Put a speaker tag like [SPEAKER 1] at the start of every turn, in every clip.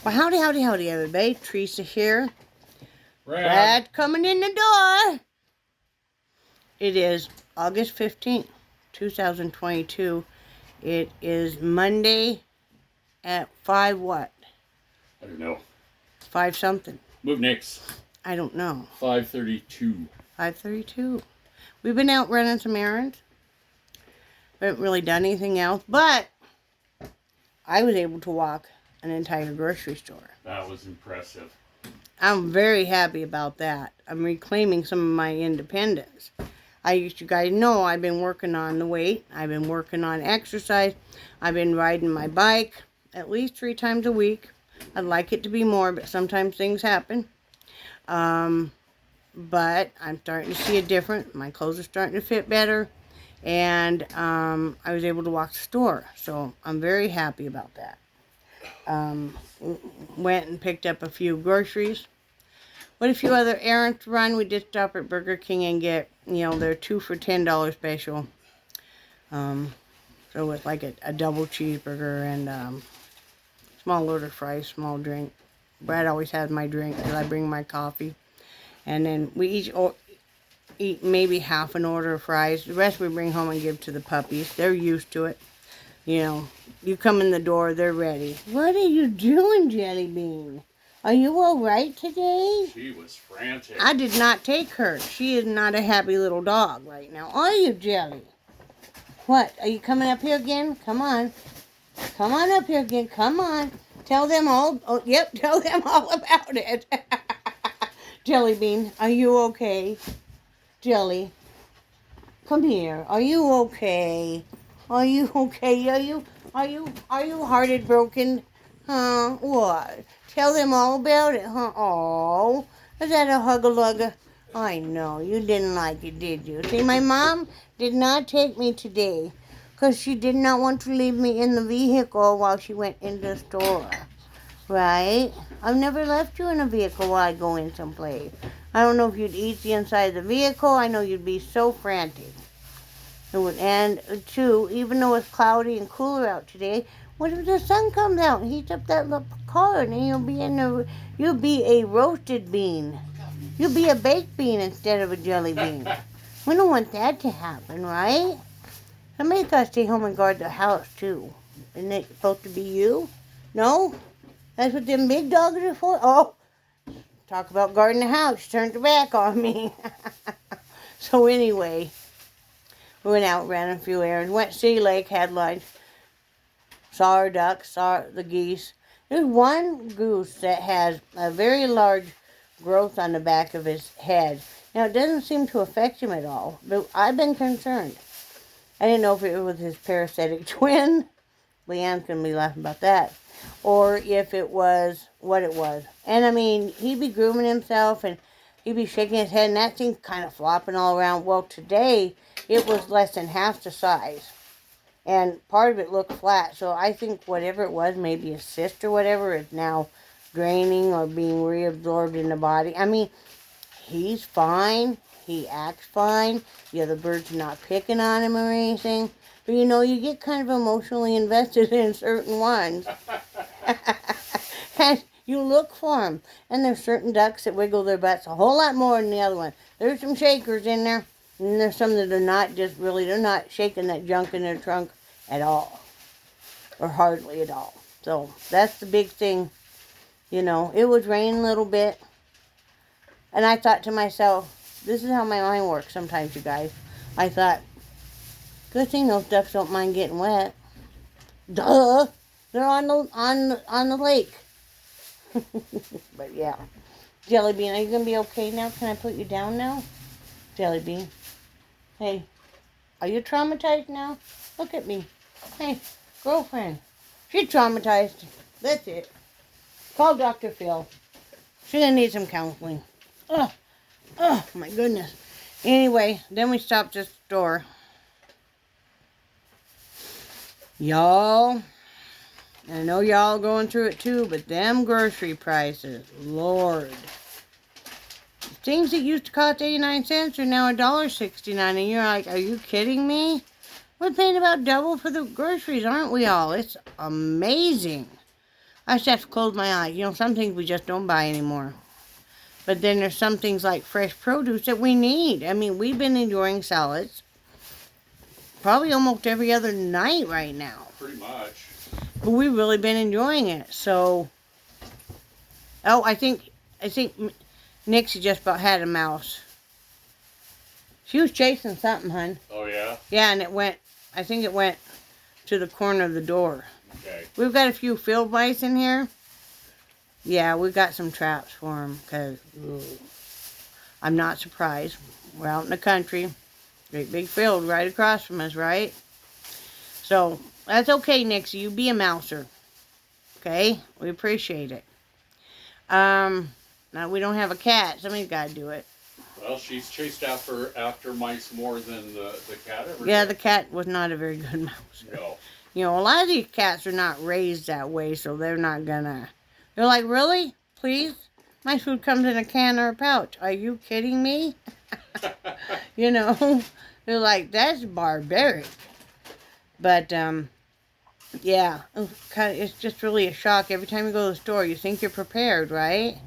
[SPEAKER 1] Well, howdy, howdy, howdy, everybody. Teresa here.
[SPEAKER 2] Brad
[SPEAKER 1] coming in the door. It is August 15th, 2022. It is Monday at 5 what?
[SPEAKER 2] I don't know.
[SPEAKER 1] 5 something.
[SPEAKER 2] Move next.
[SPEAKER 1] I don't know.
[SPEAKER 2] 5:32.
[SPEAKER 1] 5:32. We've been out running some errands. We haven't really done anything else, but I was able to walk an entire grocery store.
[SPEAKER 2] That was impressive.
[SPEAKER 1] I'm very happy about that. I'm reclaiming some of my independence. You guys know I've been working on the weight. I've been working on exercise. I've been riding my bike at least 3 times a week. I'd like it to be more, but sometimes things happen. But I'm starting to see a difference. My clothes are starting to fit better. And I was able to walk the store. So I'm very happy about that. Went and picked up a few groceries. What a few other errands to run. We did stop at Burger King and get, their 2 for $10 special. So with like a double cheeseburger and small order fries, small drink. Brad always has my drink because I bring my coffee. And then we eat maybe half an order of fries. The rest we bring home and give to the puppies. They're used to it. You come in the door, they're ready. What are you doing, Jelly Bean? Are you all right today?
[SPEAKER 2] She was frantic.
[SPEAKER 1] I did not take her. She is not a happy little dog right now. Are you, Jelly? What? Are you coming up here again? Come on. Come on up here again. Come on. Tell them all. Oh, yep, tell them all about it. Jelly Bean, are you okay? Jelly, come here. Are you okay? Are you okay? Are you hearted broken? Huh? What? Tell them all about it, huh? Oh, is that a hug-a-lugga? I know, you didn't like it, did you? See, my mom did not take me today because she did not want to leave me in the vehicle while she went into the store. Right? I've never left you in a vehicle while I go in someplace. I don't know if you'd eat the inside of the vehicle. I know you'd be so frantic. And two, even though it's cloudy and cooler out today, what if the sun comes out and heats up that little car and then you'll be a roasted bean. You'll be a baked bean instead of a jelly bean. We don't want that to happen, right? Somebody's got to stay home and guard the house too. Isn't it supposed to be you? No? That's what them big dogs are for? Oh, talk about guarding the house. She turned her back on me. So anyway, we went out, ran a few errands, went to City Lake, had lunch, saw our ducks, saw the geese. There's one goose that has a very large growth on the back of his head. Now, it doesn't seem to affect him at all, but I've been concerned. I didn't know if it was his parasitic twin. Leanne's going to be laughing about that. Or if it was what it was. And, I mean, he'd be grooming himself and he'd be shaking his head and that thing kind of flopping all around. Well, today, it was less than half the size. And part of it looked flat. So I think whatever it was, maybe a cyst or whatever, is now draining or being reabsorbed in the body. I mean, he's fine. He acts fine. The other birds are not picking on him or anything. But, you get kind of emotionally invested in certain ones. And you look for them. And there's certain ducks that wiggle their butts a whole lot more than the other one. There's some shakers in there. And there's some that are not they're not shaking that junk in their trunk at all. Or hardly at all. So that's the big thing. It was raining a little bit. And I thought to myself, this is how my mind works sometimes, you guys. I thought, good thing those ducks don't mind getting wet. Duh! They're on the lake. But yeah. Jelly Bean, are you going to be okay now? Can I put you down now? Jelly Bean. Hey, are you traumatized now? Look at me. Hey, girlfriend. She's traumatized. That's it. Call Dr. Phil. She's going to need some counseling. Oh, my goodness. Anyway, then we stopped at the store. Y'all, I know y'all going through it too, but them grocery prices, Lord. Things that used to cost 89 cents are now $1.69, and you're like, are you kidding me? We're paying about double for the groceries, aren't we all? It's amazing. I just have to close my eyes. You know, some things we just don't buy anymore. But then there's some things like fresh produce that we need. I mean, we've been enjoying salads probably almost every other night right now.
[SPEAKER 2] Pretty much.
[SPEAKER 1] But we've really been enjoying it. So, oh, I think Nixie just about had a mouse. She was chasing something, hun.
[SPEAKER 2] Oh, yeah?
[SPEAKER 1] Yeah, and I think it went to the corner of the door.
[SPEAKER 2] Okay.
[SPEAKER 1] We've got a few field mice in here. Yeah, we've got some traps for them, because I'm not surprised. We're out in the country. Great big field right across from us, right? So, that's okay, Nixie. You be a mouser. Okay? We appreciate it. Now we don't have a cat. Somebody's got to do it.
[SPEAKER 2] Well, she's chased after mice more than the cat ever
[SPEAKER 1] Yeah,
[SPEAKER 2] did.
[SPEAKER 1] the cat was not a very good mouser.
[SPEAKER 2] No.
[SPEAKER 1] You know, a lot of these cats are not raised that way, so they're not gonna... They're like, really? Please? My food comes in a can or a pouch. Are you kidding me? You know? They're like, that's barbaric. But, yeah. It's just really a shock. Every time you go to the store, you think you're prepared, right?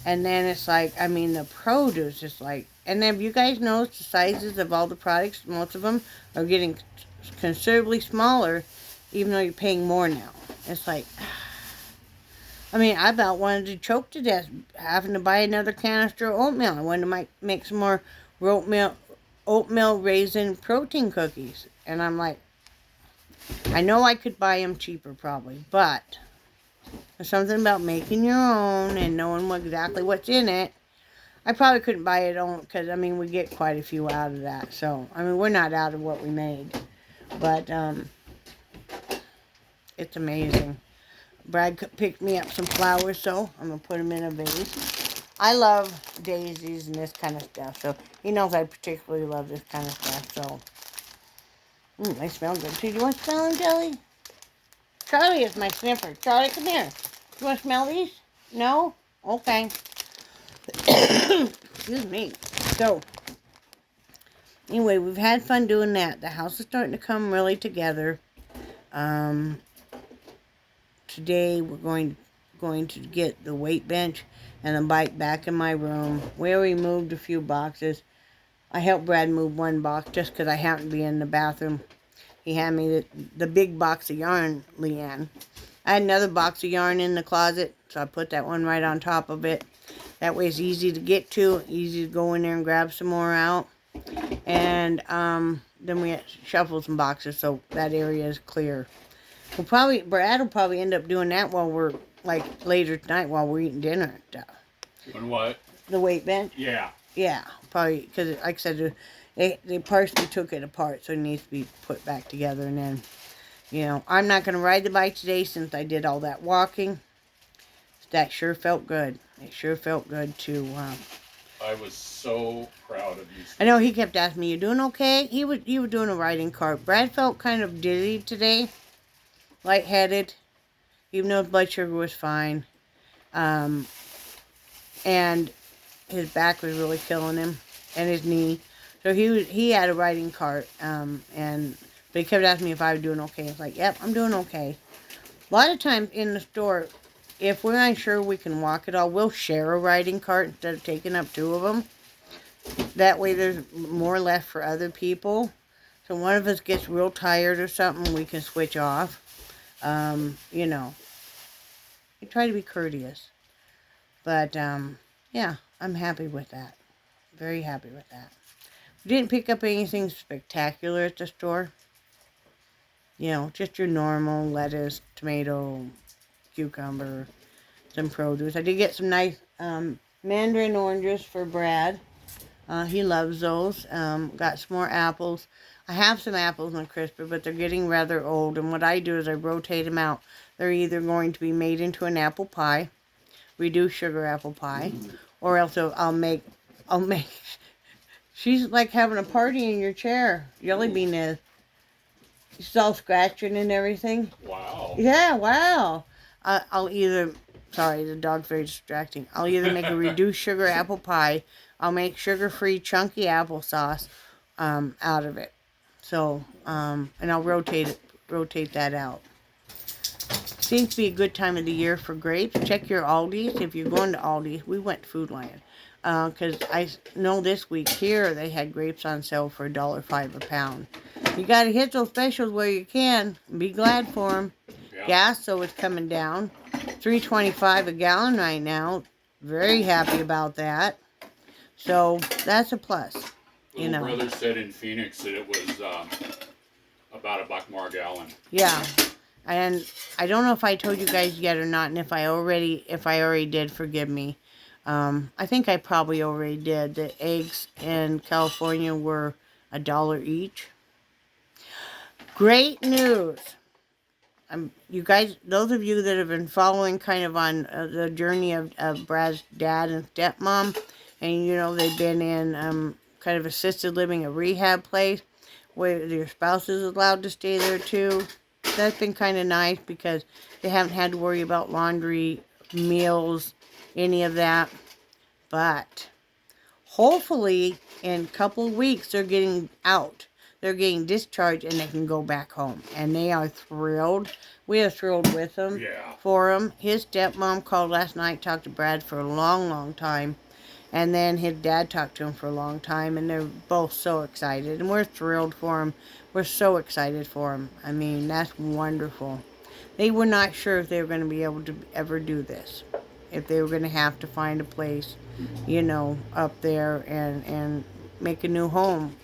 [SPEAKER 1] And then it's like, I mean, the produce is like... And then, have you guys noticed the sizes of all the products? Most of them are getting considerably smaller, even though you're paying more now. It's like... I mean, I about wanted to choke to death having to buy another canister of oatmeal. I wanted to make some more oatmeal raisin protein cookies. And I'm like, I know I could buy them cheaper probably, but there's something about making your own and knowing exactly what's in it. I probably couldn't buy it on because, I mean, we get quite a few out of that. So, I mean, we're not out of what we made. But, it's amazing. Brad picked me up some flowers, so I'm going to put them in a vase. I love daisies and this kind of stuff, so he knows I particularly love this kind of stuff, so. They smell good. So, do you want to smell them, Jelly? Charlie is my sniffer. Charlie, come here. You want to smell these? No? Okay. Excuse me. So, anyway, we've had fun doing that. The house is starting to come really together. Today we're going to get the weight bench and the bike back in my room. We already moved a few boxes. I helped Brad move one box just because I happened to be in the bathroom. He had me the big box of yarn, Leanne. I had another box of yarn in the closet, so I put that one right on top of it. That way it's easy to get to, easy to go in there and grab some more out. And then we shuffled some boxes so that area is clear. Brad will probably end up doing that while we're, like, later tonight while we're eating dinner and stuff.
[SPEAKER 2] Doing what?
[SPEAKER 1] The weight bench?
[SPEAKER 2] Yeah.
[SPEAKER 1] Yeah, probably, because, like I said, they partially took it apart, so it needs to be put back together. And then, you know, I'm not going to ride the bike today since I did all that walking. That sure felt good. It sure felt good to...
[SPEAKER 2] I was so proud of you.
[SPEAKER 1] I know he kept asking me, you doing okay? He was doing a riding cart. Brad felt kind of dizzy today. Lightheaded, even though his blood sugar was fine, and his back was really killing him, and his knee. So he had a riding cart, but he kept asking me if I was doing okay. I was like, yep, I'm doing okay. A lot of times in the store, if we're not sure we can walk it all, we'll share a riding cart instead of taking up two of them. That way there's more left for other people. So one of us gets real tired or something, we can switch off. You know, we try to be courteous, but, yeah, I'm happy with that. Very happy with that. We didn't pick up anything spectacular at the store. You know, just your normal lettuce, tomato, cucumber, some produce. I did get some nice, mandarin oranges for Brad. He loves those. Got some more apples. I have some apples in the crisper, but they're getting rather old. And what I do is I rotate them out. They're either going to be made into an apple pie, reduced sugar apple pie, or else I'll make. She's like having a party in your chair. Jelly Bean is. She's all scratching and everything.
[SPEAKER 2] Wow.
[SPEAKER 1] Yeah, wow. I'll either. Sorry, the dog's very distracting. I'll either make a reduced sugar apple pie. I'll make sugar-free chunky applesauce out of it. So, and I'll rotate that out. Seems to be a good time of the year for grapes. Check your Aldi's. If you're going to Aldi's, we went to Food Lion. Because I know this week here they had grapes on sale for $1.05 a pound. You got to hit those specials where you can. Be glad for them.
[SPEAKER 2] Yeah.
[SPEAKER 1] Gas, so it's coming down. $3.25 a gallon right now. Very happy about that. So that's a plus.
[SPEAKER 2] Little brother said in Phoenix that it was about $1 more a gallon.
[SPEAKER 1] Yeah. And I don't know if I told you guys yet or not, and if I already did, forgive me. I think I probably already did. The eggs in California were $1 each. Great news. You guys, those of you that have been following kind of on the journey of Brad's dad and stepmom, and you know they've been in kind of assisted living, a rehab place where your spouse is allowed to stay there too. That's been kind of nice because they haven't had to worry about laundry, meals, any of that. But hopefully in a couple of weeks they're getting out. They're getting discharged and they can go back home. And they are thrilled. We are thrilled with them.
[SPEAKER 2] Yeah.
[SPEAKER 1] For him. His stepmom called last night, talked to Brad for a long, long time. And then his dad talked to him for a long time. And they're both so excited. And we're thrilled for him. We're so excited for him. I mean, that's wonderful. They were not sure if they were going to be able to ever do this. If they were going to have to find a place, you know, up there and make a new home.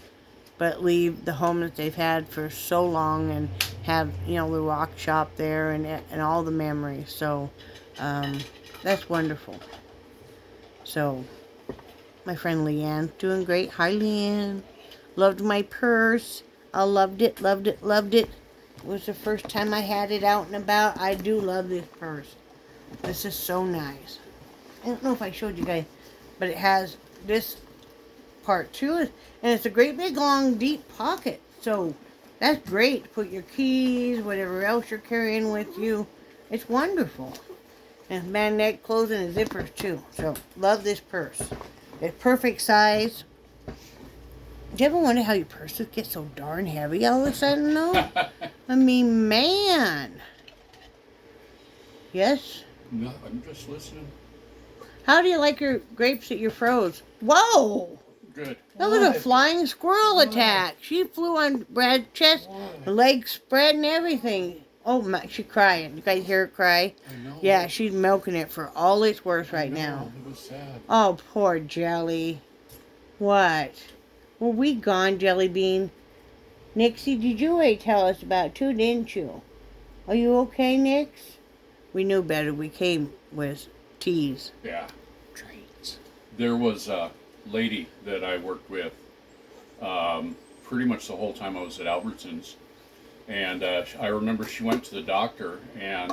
[SPEAKER 1] But leave the home that they've had for so long and have, you know, the rock shop there and all the memories. So, that's wonderful. So, my friend Leanne's doing great. Hi, Leanne. Loved my purse. I loved it, loved it, loved it. It was the first time I had it out and about. I do love this purse. This is so nice. I don't know if I showed you guys, but it has this part to it, and it's a great big long deep pocket, so that's great to put your keys, whatever else you're carrying with you. It's wonderful. And magnetic clothes and zippers too, so love this purse. It's perfect size. Do you ever wonder how your purses get so darn heavy all of a sudden though? I mean, man. Yes?
[SPEAKER 2] No, I'm just listening.
[SPEAKER 1] How do you like your grapes that you froze? Whoa!
[SPEAKER 2] Good.
[SPEAKER 1] That was a flying squirrel attack. She flew on Brad's chest, her legs spread and everything. Oh my, she's crying. You guys hear her cry?
[SPEAKER 2] I know.
[SPEAKER 1] Yeah, she's milking it for all it's worth right now.
[SPEAKER 2] It was sad.
[SPEAKER 1] Oh, poor Jelly. What? Were we gone, Jelly Bean? Nixie, did you already tell us about too, didn't you? Are you okay, Nix? We knew better. We came with teas.
[SPEAKER 2] Yeah.
[SPEAKER 1] Treats.
[SPEAKER 2] There was a lady that I worked with pretty much the whole time I was at Albertsons. And I remember she went to the doctor and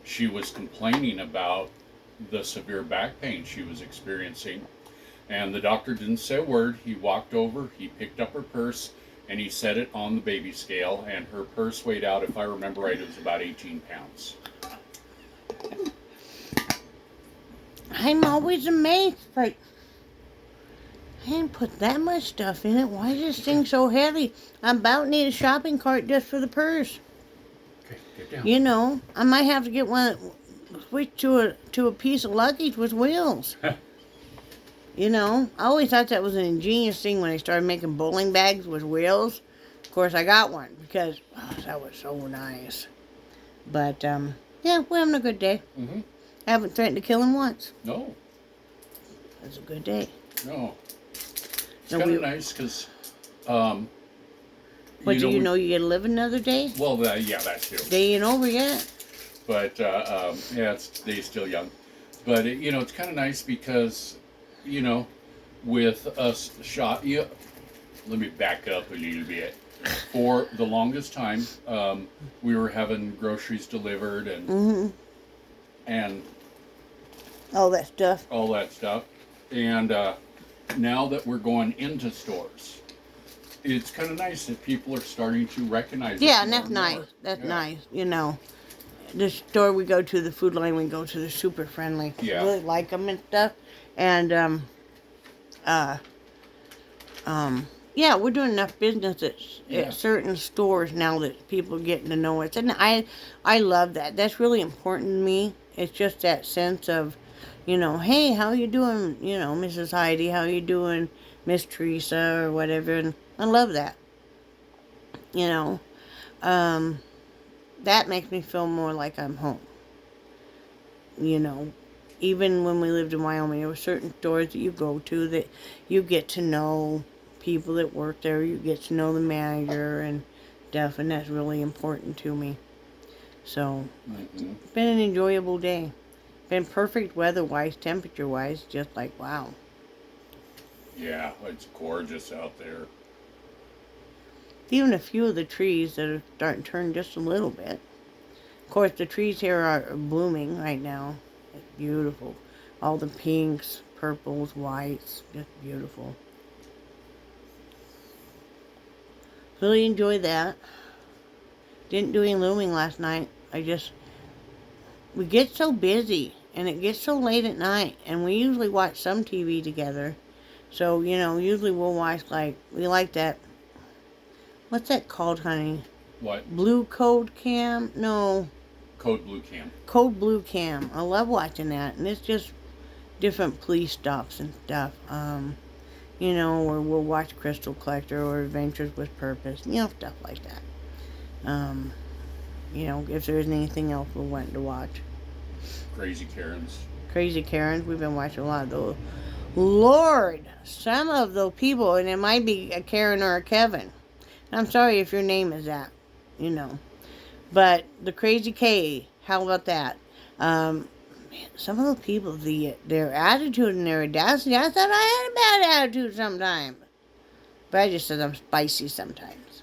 [SPEAKER 2] she was complaining about the severe back pain she was experiencing. And the doctor didn't say a word. He walked over, he picked up her purse, and he set it on the baby scale. And her purse weighed out, if I remember right, it was about 18 pounds.
[SPEAKER 1] I'm always amazed. Like, I didn't put that much stuff in it. Why is this thing so heavy? I about need a shopping cart just for the purse.
[SPEAKER 2] Okay, get down.
[SPEAKER 1] You know, I might have to get one, switch to a piece of luggage with wheels. You know, I always thought that was an ingenious thing when I started making bowling bags with wheels. Of course, I got one because that was so nice. But, yeah, we're having a good day.
[SPEAKER 2] Mm-hmm.
[SPEAKER 1] I haven't threatened to kill him once.
[SPEAKER 2] No.
[SPEAKER 1] That's a good day.
[SPEAKER 2] No. It's
[SPEAKER 1] No,
[SPEAKER 2] kind
[SPEAKER 1] we-
[SPEAKER 2] of nice because,
[SPEAKER 1] But do you know you get to live another day?
[SPEAKER 2] Well, yeah, that too.
[SPEAKER 1] Day ain't over yet.
[SPEAKER 2] But yeah, they're still young. But you know, it's kind of nice because, you know, with us let me back up a little bit. For the longest time, we were having groceries delivered and
[SPEAKER 1] All that stuff.
[SPEAKER 2] all that stuff. And now that we're going into stores, it's kind of nice that people are starting to recognize it
[SPEAKER 1] Yeah,
[SPEAKER 2] more
[SPEAKER 1] and that's
[SPEAKER 2] and
[SPEAKER 1] nice.
[SPEAKER 2] more.
[SPEAKER 1] That's
[SPEAKER 2] Yeah.
[SPEAKER 1] nice. You know, the store we go to, the Food Line we go to, they're super friendly.
[SPEAKER 2] Yeah.
[SPEAKER 1] Really like them and stuff. And Yeah, we're doing enough business
[SPEAKER 2] Yeah.
[SPEAKER 1] at certain stores now that people are getting to know us, and I love that. That's really important to me. It's just that sense of, hey, how you doing? Mrs. Heidi, how you doing, Miss Teresa, or whatever. And I love that. You know, um, that makes me feel more like I'm home. You know, even when we lived in Wyoming, there were certain stores that you go to that you get to know people that work there. You get to know the manager and stuff, and that's really important to me. So, it's been an enjoyable day. Been perfect weather-wise, temperature-wise, just like, wow.
[SPEAKER 2] Yeah, it's gorgeous out there.
[SPEAKER 1] Even a few of the trees that are starting to turn just a little bit. Of course, the trees here are blooming right now. It's beautiful. All the pinks, purples, whites, just beautiful. Really enjoyed that. Didn't do any looming last night. We get so busy and it gets so late at night, and we usually watch some TV together. So, usually we'll watch, we like that. What's that called, honey?
[SPEAKER 2] What?
[SPEAKER 1] Blue Code Cam? No.
[SPEAKER 2] Code Blue Cam.
[SPEAKER 1] Code Blue Cam. I love watching that, and it's just different police stops and stuff. Or we'll watch Crystal Collector or Adventures with Purpose, stuff like that. If there isn't anything else we're wanting to watch.
[SPEAKER 2] Crazy Karens.
[SPEAKER 1] Crazy Karens, we've been watching a lot of those. Lord, some of those people, and it might be a Karen or a Kevin. I'm sorry if your name is that, But the Crazy K, how about that? Some of those people, their attitude and their audacity, I thought I had a bad attitude sometimes. But I just said I'm spicy sometimes.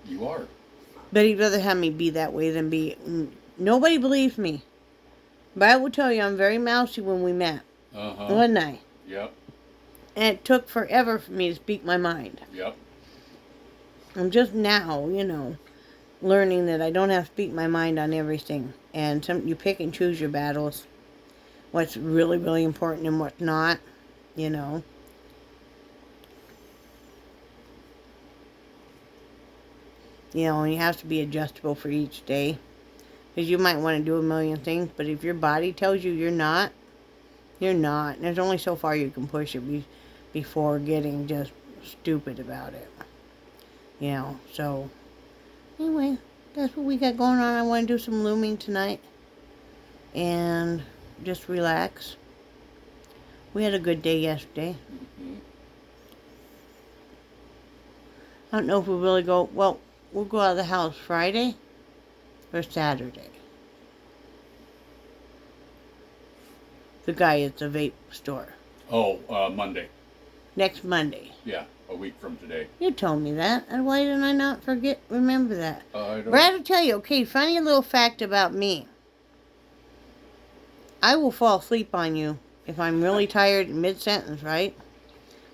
[SPEAKER 2] You are.
[SPEAKER 1] But he'd rather have me be that way than be... Nobody believes me. But I will tell you, I'm very mousy when we met. Wasn't I?
[SPEAKER 2] Yep.
[SPEAKER 1] And it took forever for me to speak my mind.
[SPEAKER 2] Yep.
[SPEAKER 1] I'm just now, learning that I don't have to speak my mind on everything. And you pick and choose your battles. What's really, really important and what's not, And you have to be adjustable for each day. Because you might want to do a million things, but if your body tells you you're not, you're not. And there's only so far you can push it before getting just stupid about it. So, anyway, that's what we got going on. I want to do some looming tonight. And just relax. We had a good day yesterday. I don't know if we'll really go... Well, we'll go out of the house Friday or Saturday. The guy at the vape store.
[SPEAKER 2] Oh, Monday.
[SPEAKER 1] Next Monday.
[SPEAKER 2] Yeah, a week from today.
[SPEAKER 1] You told me that. And why didn't I not remember that?
[SPEAKER 2] I don't...
[SPEAKER 1] Brad will tell you, okay, funny little fact about me. I will fall asleep on you if I'm really tired in mid-sentence, right?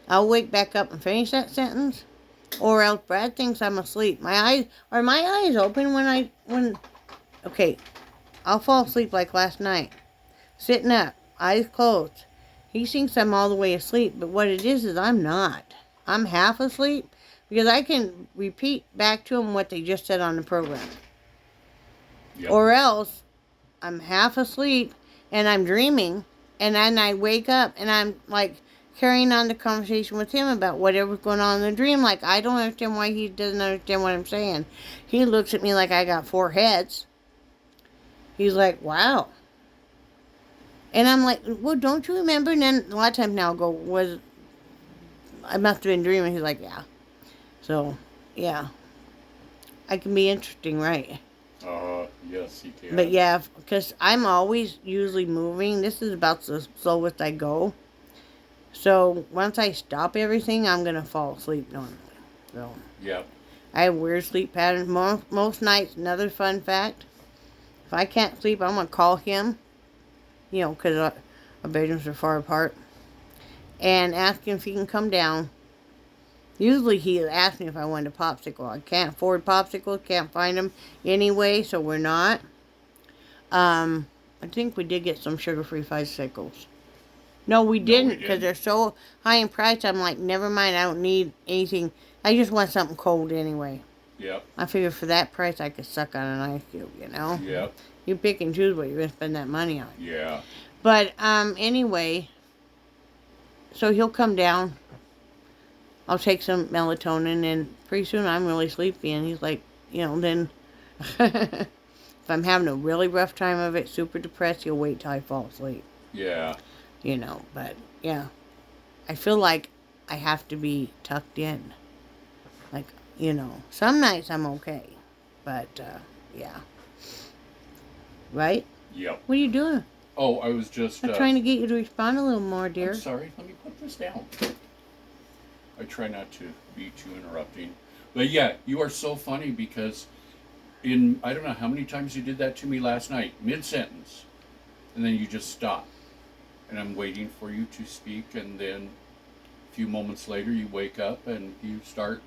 [SPEAKER 1] I'll wake back up and finish that sentence. Or else Brad thinks I'm asleep. My eyes open when okay, I'll fall asleep like last night. Sitting up, eyes closed. He thinks I'm all the way asleep, but what it is I'm not. I'm half asleep because I can repeat back to him what they just said on the program.
[SPEAKER 2] Yep.
[SPEAKER 1] Or else I'm half asleep and I'm dreaming, and then I wake up and I'm like carrying on the conversation with him about whatever's going on in the dream. Like, I don't understand why he doesn't understand what I'm saying. He looks at me like I got 4 heads. He's like, wow. And I'm like, well, don't you remember? And then a lot of times now I'll go, I must have been dreaming. He's like, yeah. So, yeah. I can be interesting, right?
[SPEAKER 2] Yes, you can.
[SPEAKER 1] But yeah, because I'm always usually moving. This is about the slowest I go. So once I stop everything, I'm going to fall asleep normally. So
[SPEAKER 2] Yep.
[SPEAKER 1] I have weird sleep patterns. Most nights, another fun fact, if I can't sleep, I'm going to call him, because our bedrooms are far apart, and ask him if he can come down. Usually he asks me if I want a popsicle. I can't afford popsicles, can't find them anyway, so we're not. I think we did get some sugar-free Five-Sickles. No, we
[SPEAKER 2] No, we
[SPEAKER 1] didn't because
[SPEAKER 2] didn't.
[SPEAKER 1] they're so high in price. I'm like, never mind. I don't need anything. I just want something cold anyway.
[SPEAKER 2] Yep.
[SPEAKER 1] I figure for that price, I could suck on an ice cube. You know.
[SPEAKER 2] Yep.
[SPEAKER 1] You pick and choose what you're gonna spend that money on.
[SPEAKER 2] Yeah.
[SPEAKER 1] But anyway, so he'll come down. I'll take some melatonin, and pretty soon I'm really sleepy. And he's like, then if I'm having a really rough time of it, super depressed, he'll wait till I fall asleep.
[SPEAKER 2] Yeah.
[SPEAKER 1] But yeah, I feel like I have to be tucked in. Like, some nights I'm okay, but yeah. Right?
[SPEAKER 2] Yep.
[SPEAKER 1] What are you doing?
[SPEAKER 2] Oh, I was just.
[SPEAKER 1] I'm trying to get you to respond a little more, dear.
[SPEAKER 2] I'm sorry. Let me put this down. I try not to be too interrupting. But yeah, you are so funny because I don't know how many times you did that to me last night, mid-sentence, and then you just stop. And I'm waiting for you to speak, and then a few moments later you wake up and you start.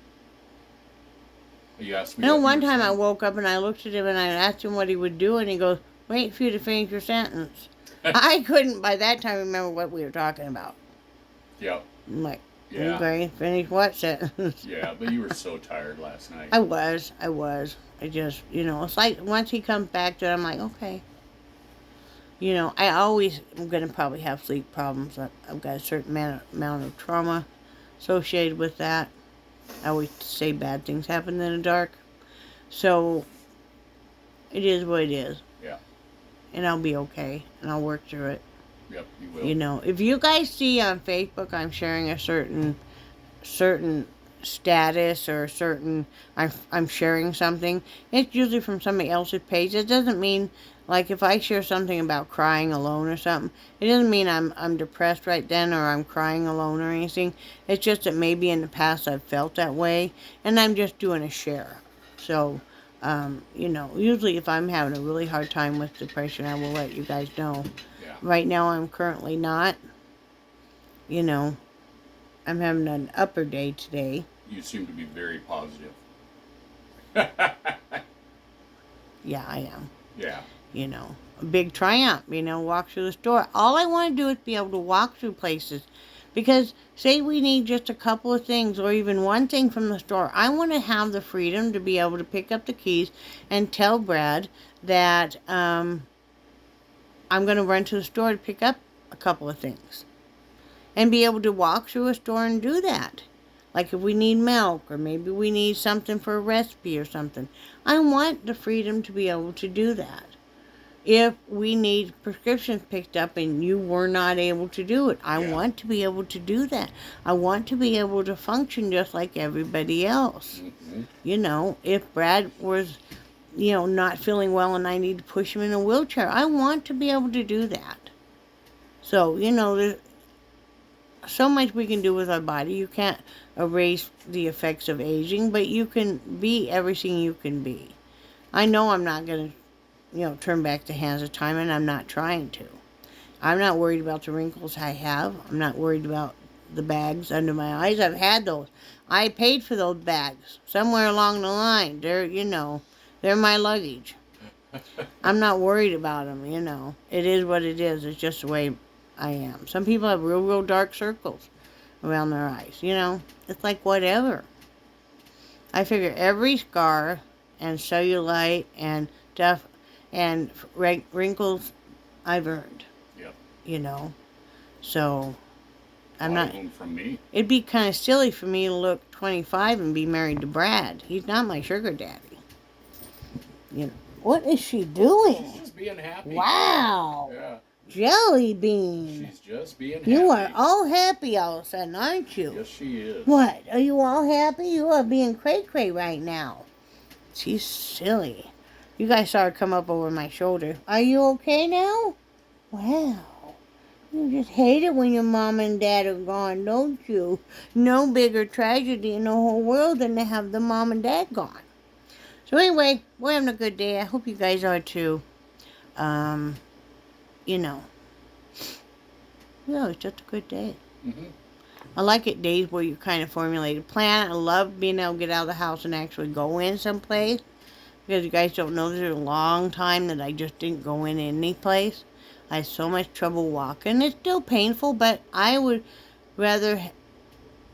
[SPEAKER 2] You asked me.
[SPEAKER 1] One time I woke up and I looked at him and I asked him what he would do, and he goes, "Wait for you to finish your sentence." I couldn't by that time remember what we were talking about.
[SPEAKER 2] Yep.
[SPEAKER 1] I'm like,
[SPEAKER 2] yeah.
[SPEAKER 1] Okay, finish what sentence?
[SPEAKER 2] Yeah, but you were so tired last night.
[SPEAKER 1] I was. I just, it's like once he comes back to it, I'm like, okay. I always am going to probably have sleep problems. I've got a certain amount of trauma associated with that. I always say bad things happen in the dark. So, it is what it is.
[SPEAKER 2] Yeah.
[SPEAKER 1] And I'll be okay. And I'll work through it.
[SPEAKER 2] Yep, you will.
[SPEAKER 1] If you guys see on Facebook I'm sharing a certain status or I'm sharing something, it's usually from somebody else's page. It doesn't mean, like, if I share something about crying alone or something, it doesn't mean I'm depressed right then or I'm crying alone or anything. It's just that maybe in the past I've felt that way, and I'm just doing a share. So, usually if I'm having a really hard time with depression, I will let you guys know.
[SPEAKER 2] Yeah.
[SPEAKER 1] Right now I'm currently not. I'm having an upper day today.
[SPEAKER 2] You seem to be very positive.
[SPEAKER 1] Yeah, I am.
[SPEAKER 2] Yeah.
[SPEAKER 1] A big triumph, walk through the store. All I want to do is be able to walk through places. Because say we need just a couple of things or even one thing from the store. I want to have the freedom to be able to pick up the keys and tell Brad that I'm going to run to the store to pick up a couple of things. And be able to walk through a store and do that. Like if we need milk or maybe we need something for a recipe or something. I want the freedom to be able to do that. If we need prescriptions picked up and you were not able to do it, I want to be able to do that. I want to be able to function just like everybody else. Mm-hmm. If Brad was, not feeling well and I need to push him in a wheelchair, I want to be able to do that. So, there's so much we can do with our body. You can't erase the effects of aging, but you can be everything you can be. I know I'm not going to, turn back the hands of time, and I'm not trying to. I'm not worried about the wrinkles I have. I'm not worried about the bags under my eyes. I've had those. I paid for those bags somewhere along the line. They're my luggage. I'm not worried about them, It is what it is. It's just the way I am. Some people have real, real dark circles around their eyes, It's like whatever. I figure every scar and cellulite and stuff and wrinkles I've earned.
[SPEAKER 2] Yep.
[SPEAKER 1] So I'm not.
[SPEAKER 2] From me.
[SPEAKER 1] It'd be kind of silly for me to look 25 and be married to Brad. He's not my sugar daddy. What is she doing?
[SPEAKER 2] She's just being happy.
[SPEAKER 1] Wow.
[SPEAKER 2] Yeah.
[SPEAKER 1] Jelly bean.
[SPEAKER 2] She's just being happy.
[SPEAKER 1] You are all happy all of a sudden, aren't you?
[SPEAKER 2] Yes, she is.
[SPEAKER 1] What? Are you all happy? You are being cray-cray right now. She's silly. You guys saw her come up over my shoulder. Are you okay now? Wow. You just hate it when your mom and dad are gone, don't you? No bigger tragedy in the whole world than to have the mom and dad gone. So anyway, we're having a good day. I hope you guys are too. It's just a good day. Mm-hmm. I like it days where you kind of formulate a plan. I love being able to get out of the house and actually go in someplace. Because you guys don't know, there's a long time that I just didn't go in any place. I had so much trouble walking. It's still painful, but I would rather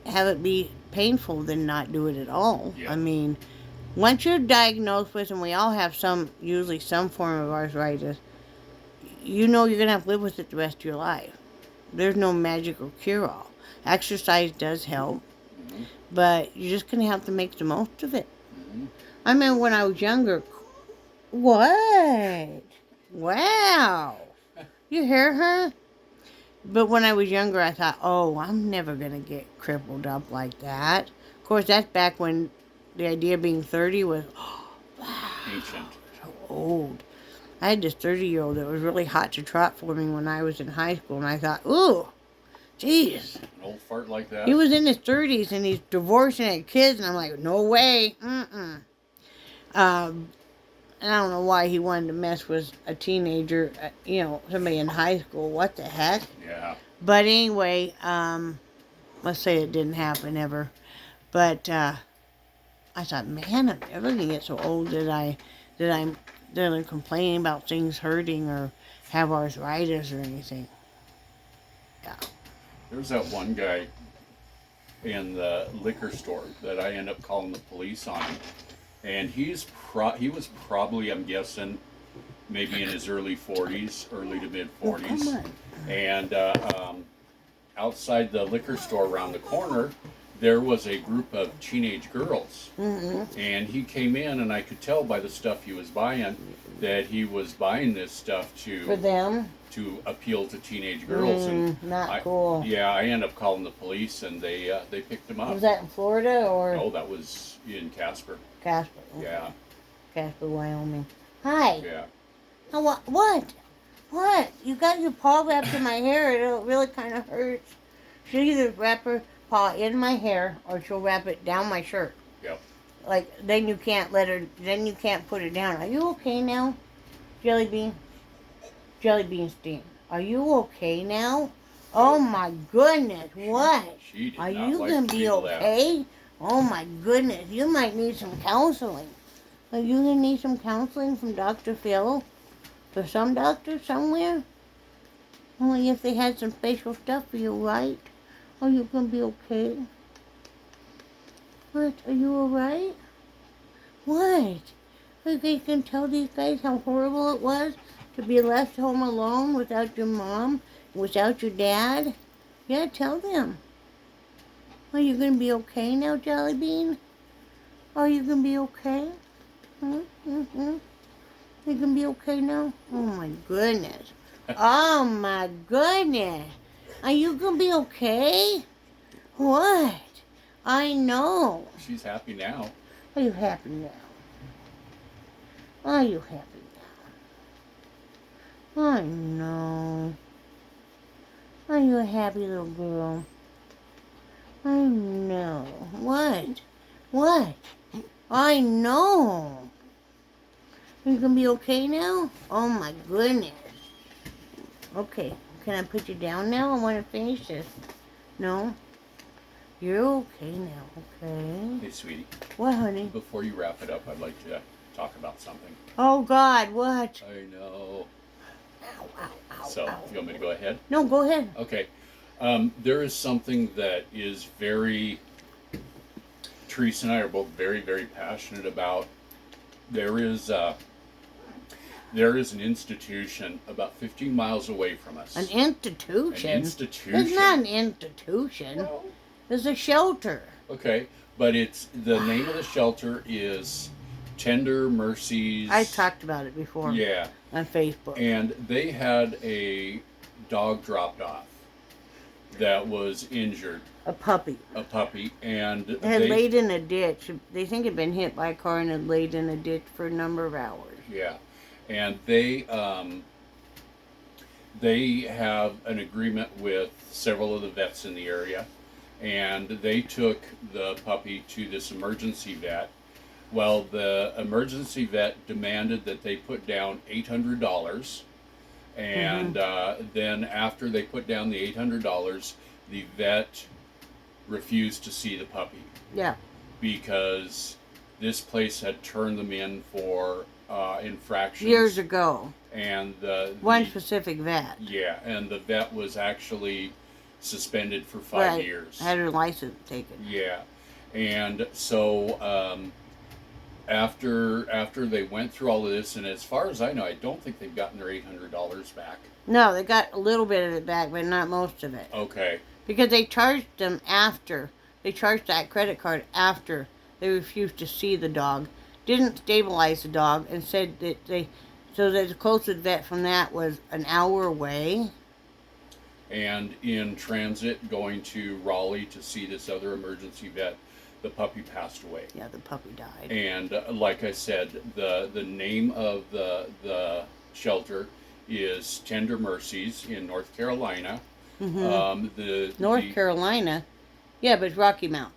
[SPEAKER 1] have it be painful than not do it at all.
[SPEAKER 2] Yeah.
[SPEAKER 1] I mean, once you're diagnosed with, and we all have usually some form of arthritis, you know you're going to have to live with it the rest of your life. There's no magical cure-all. Exercise does help,
[SPEAKER 2] Mm-hmm.
[SPEAKER 1] but you're just going to have to make the most of it.
[SPEAKER 2] Mm-hmm.
[SPEAKER 1] I remember when I was younger. What? Wow. You hear her? But when I was younger, I thought, oh, I'm never going to get crippled up like that. Of course, that's back when the idea of being 30 was, oh, wow,
[SPEAKER 2] Ancient.
[SPEAKER 1] so old. I had this 30-year-old that was really hot to trot for me when I was in high school, and I thought, ooh, jeez.
[SPEAKER 2] An old fart like that?
[SPEAKER 1] He was in his 30s, and he's divorced and had kids, and I'm like, no way. And I don't know why he wanted to mess with a teenager, somebody in high school. What the heck?
[SPEAKER 2] Yeah.
[SPEAKER 1] But anyway, let's say it didn't happen ever. But I thought, man, I'm never gonna get so old that I'm complaining about things hurting or have arthritis or anything. Yeah.
[SPEAKER 2] There was that one guy in the liquor store that I ended up calling the police on him. And he was probably, I'm guessing, maybe in his early 40s, early to mid 40s.
[SPEAKER 1] Oh, come on.
[SPEAKER 2] And outside the liquor store around the corner, there was a group of teenage girls.
[SPEAKER 1] Mm-hmm.
[SPEAKER 2] And he came in, and I could tell by the stuff he was buying that he was buying this stuff
[SPEAKER 1] For them?
[SPEAKER 2] to appeal to teenage girls.
[SPEAKER 1] Cool.
[SPEAKER 2] Yeah, I ended up calling the police, and they picked him up.
[SPEAKER 1] Was that in Florida or?
[SPEAKER 2] No, that was in Casper.
[SPEAKER 1] Casper.
[SPEAKER 2] Yeah.
[SPEAKER 1] Casper, Wyoming. Hi.
[SPEAKER 2] Yeah.
[SPEAKER 1] Oh, what? What? You got your paw wrapped in my hair. It really kind of hurts. She'll either wrap her paw in my hair or she'll wrap it down my shirt.
[SPEAKER 2] Yep.
[SPEAKER 1] Like, then you can't put it down. Are you okay now? Jelly Bean Steen. Are you okay now? Oh my goodness, what?
[SPEAKER 2] She did
[SPEAKER 1] Are
[SPEAKER 2] not
[SPEAKER 1] you
[SPEAKER 2] like
[SPEAKER 1] going
[SPEAKER 2] to
[SPEAKER 1] to
[SPEAKER 2] be
[SPEAKER 1] be
[SPEAKER 2] laughed.
[SPEAKER 1] okay? Oh my goodness, you might need some counseling. Are you going to need some counseling from Dr. Phil? For some doctor somewhere? Only if they had some special stuff for you, right? Are you going to be okay? What? Are you alright? What? You guys can tell these guys how horrible it was to be left home alone without your mom, without your dad? Yeah, tell them. Are you going to be okay now, Jelly Bean? Are you going to be okay? You going to be okay now? Oh my goodness. Oh my goodness. Are you going to be okay? What? I know.
[SPEAKER 2] She's happy now.
[SPEAKER 1] Are you happy now? Are you happy now? I know. Are you a happy little girl? I know. What? What? I know. Are you gonna be okay now? Oh my goodness. Okay, can I put you down now? I want to finish this. No? You're okay now, okay?
[SPEAKER 2] Hey, sweetie.
[SPEAKER 1] What, honey?
[SPEAKER 2] Before you wrap it up, I'd like to talk about something.
[SPEAKER 1] Oh, God, what?
[SPEAKER 2] I know.
[SPEAKER 1] Ow, ow, ow,
[SPEAKER 2] So,
[SPEAKER 1] ow.
[SPEAKER 2] you want me to go ahead?
[SPEAKER 1] No, go ahead.
[SPEAKER 2] Okay. There is something that is Teresa and I are both very, very passionate about. There is an institution about 15 miles away from us.
[SPEAKER 1] An institution?
[SPEAKER 2] An institution.
[SPEAKER 1] It's not an institution.
[SPEAKER 2] Well,
[SPEAKER 1] It's a shelter.
[SPEAKER 2] okay, but the name of the shelter is Tender Mercies.
[SPEAKER 1] I talked about it before.
[SPEAKER 2] Yeah.
[SPEAKER 1] On Facebook.
[SPEAKER 2] And they had a dog dropped off that was injured.
[SPEAKER 1] A puppy.
[SPEAKER 2] And
[SPEAKER 1] It had laid in a ditch. They think it had been hit by a car and had laid in a ditch for a number of hours.
[SPEAKER 2] Yeah. And they have an agreement with several of the vets in the area, and they took the puppy to this emergency vet. Well, the emergency vet demanded that they put down $800, and then after they put down the $800, the vet refused to see the puppy.
[SPEAKER 1] Yeah.
[SPEAKER 2] Because this place had turned them in for infractions.
[SPEAKER 1] Years ago.
[SPEAKER 2] And
[SPEAKER 1] One specific vet.
[SPEAKER 2] Yeah, and the vet was actually suspended for 5
[SPEAKER 1] Right.
[SPEAKER 2] years.
[SPEAKER 1] Had her license taken.
[SPEAKER 2] Yeah, and so after they went through all of this, and as far as I know, I don't think they've gotten their $800 back.
[SPEAKER 1] No, they got a little bit of it back, but not most of it.
[SPEAKER 2] Okay.
[SPEAKER 1] Because they charged them after. They charged that credit card after they refused to see the dog. Didn't stabilize the dog and said that they... So that the closest vet from that was an hour away.
[SPEAKER 2] And in transit, going to Raleigh to see this other emergency vet, the puppy passed away.
[SPEAKER 1] Yeah, the puppy died.
[SPEAKER 2] And like I said, the name of the shelter is Tender Mercies in North Carolina.
[SPEAKER 1] Mm-hmm. North Carolina? Yeah, but it's Rocky Mount,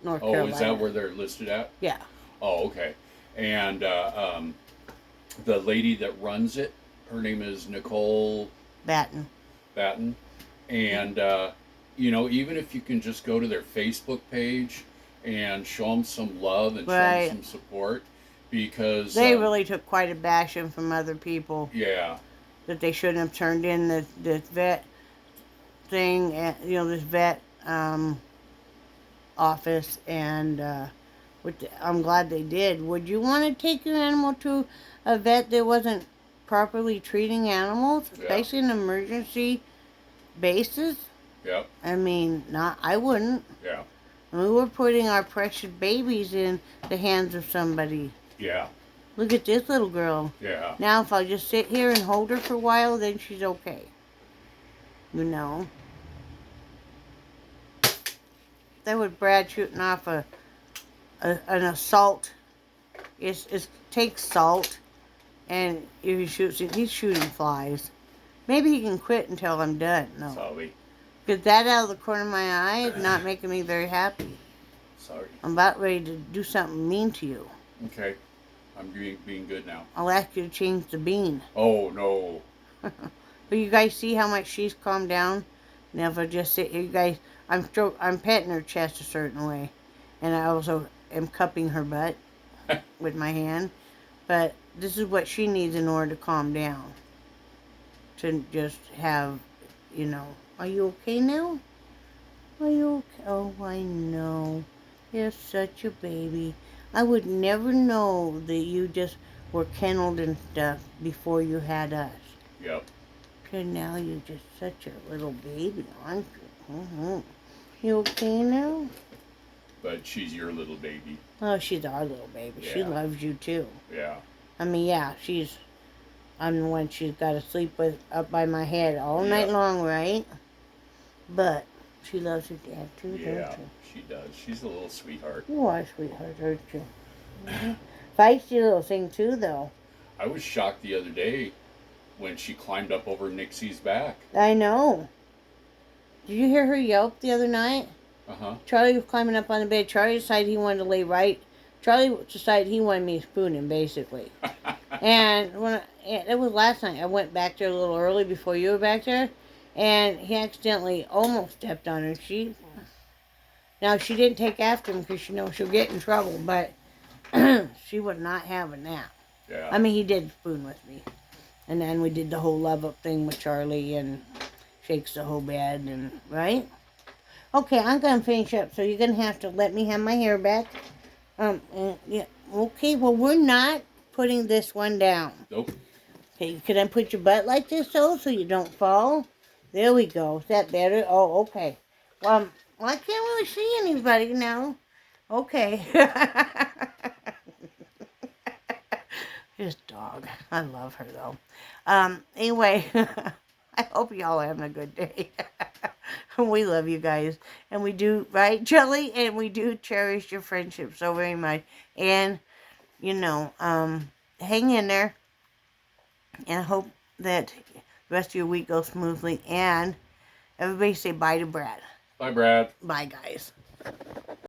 [SPEAKER 1] North Carolina.
[SPEAKER 2] Oh, is that where they're listed at?
[SPEAKER 1] Yeah.
[SPEAKER 2] Oh, okay. And the lady that runs it, her name is Nicole
[SPEAKER 1] Batten.
[SPEAKER 2] And, you know, even if you can just go to their Facebook page and show them some love and show them some support, because...
[SPEAKER 1] They really took quite a bashing from other people.
[SPEAKER 2] Yeah.
[SPEAKER 1] That they shouldn't have turned in this vet thing, you know, this vet office, and I'm glad they did. Would you want to take your animal to a vet that wasn't properly treating animals, especially in an emergency basis?
[SPEAKER 2] Yep.
[SPEAKER 1] I mean, I wouldn't.
[SPEAKER 2] Yeah.
[SPEAKER 1] I mean, we're putting our precious babies in the hands of somebody.
[SPEAKER 2] Yeah.
[SPEAKER 1] Look at this little girl.
[SPEAKER 2] Yeah.
[SPEAKER 1] Now, if I just sit here and hold her for a while, then she's okay. You know. That was Brad shooting off an assault. It takes salt, and if he shoots it, he's shooting flies. Maybe he can quit until I'm done. No.
[SPEAKER 2] Sorry.
[SPEAKER 1] Because that out of the corner of my eye is not making me very happy.
[SPEAKER 2] Sorry.
[SPEAKER 1] I'm about ready to do something mean to you.
[SPEAKER 2] Okay. I'm being good now.
[SPEAKER 1] I'll ask you to change the bean.
[SPEAKER 2] Oh, no.
[SPEAKER 1] But you guys see how much she's calmed down? Now if I just sit here, you guys, I'm petting her chest a certain way. And I also am cupping her butt with my hand. But this is what she needs in order to calm down. To just have, you know, are you okay now? Are you okay? Oh, I know. You're such a baby. I would never know that you just were kenneled and stuff before you had us.
[SPEAKER 2] Yep.
[SPEAKER 1] Okay, now you're just such a little baby, aren't you? Mm-hmm. You okay now?
[SPEAKER 2] But she's your little baby.
[SPEAKER 1] Oh, she's our little baby.
[SPEAKER 2] Yeah.
[SPEAKER 1] She loves you too.
[SPEAKER 2] Yeah.
[SPEAKER 1] I mean, yeah, I'm the one she's got to sleep with up by my head all night long, right? But she loves her dad too,
[SPEAKER 2] Yeah,
[SPEAKER 1] don't you?
[SPEAKER 2] she does. She's a little sweetheart.
[SPEAKER 1] You are a sweetheart, aren't you? Mm-hmm. Feisty little thing too, though.
[SPEAKER 2] I was shocked the other day when she climbed up over Nixie's back.
[SPEAKER 1] I know. Did you hear her yelp the other night?
[SPEAKER 2] Uh-huh.
[SPEAKER 1] Charlie was climbing up on the bed. Charlie decided he wanted to lay right. Charlie decided he wanted me to spoon him, basically. And it was last night. I went back there a little early before you were back there, and he accidentally almost stepped on her. Now she didn't take after him because she knows she'll get in trouble, but she was not having that.
[SPEAKER 2] Yeah.
[SPEAKER 1] I mean, he did spoon with me, and then we did the whole love up thing with Charlie and shakes the whole bed and right. Okay, I'm gonna finish up, so you're gonna have to let me have my hair back. Yeah. Okay. Well, we're not putting this one down.
[SPEAKER 2] Nope.
[SPEAKER 1] Okay. Can I put your butt like this though, so you don't fall? There we go. Is that better? Oh, okay. Well, I can't really see anybody now. Okay. This dog. I love her though. Anyway, I hope y'all are having a good day. We love you guys. And we do, right, Jelly? And we do cherish your friendship so very much. And, you know, hang in there. And I hope that the rest of your week goes smoothly. And everybody say bye to Brad.
[SPEAKER 2] Bye, Brad.
[SPEAKER 1] Bye, guys.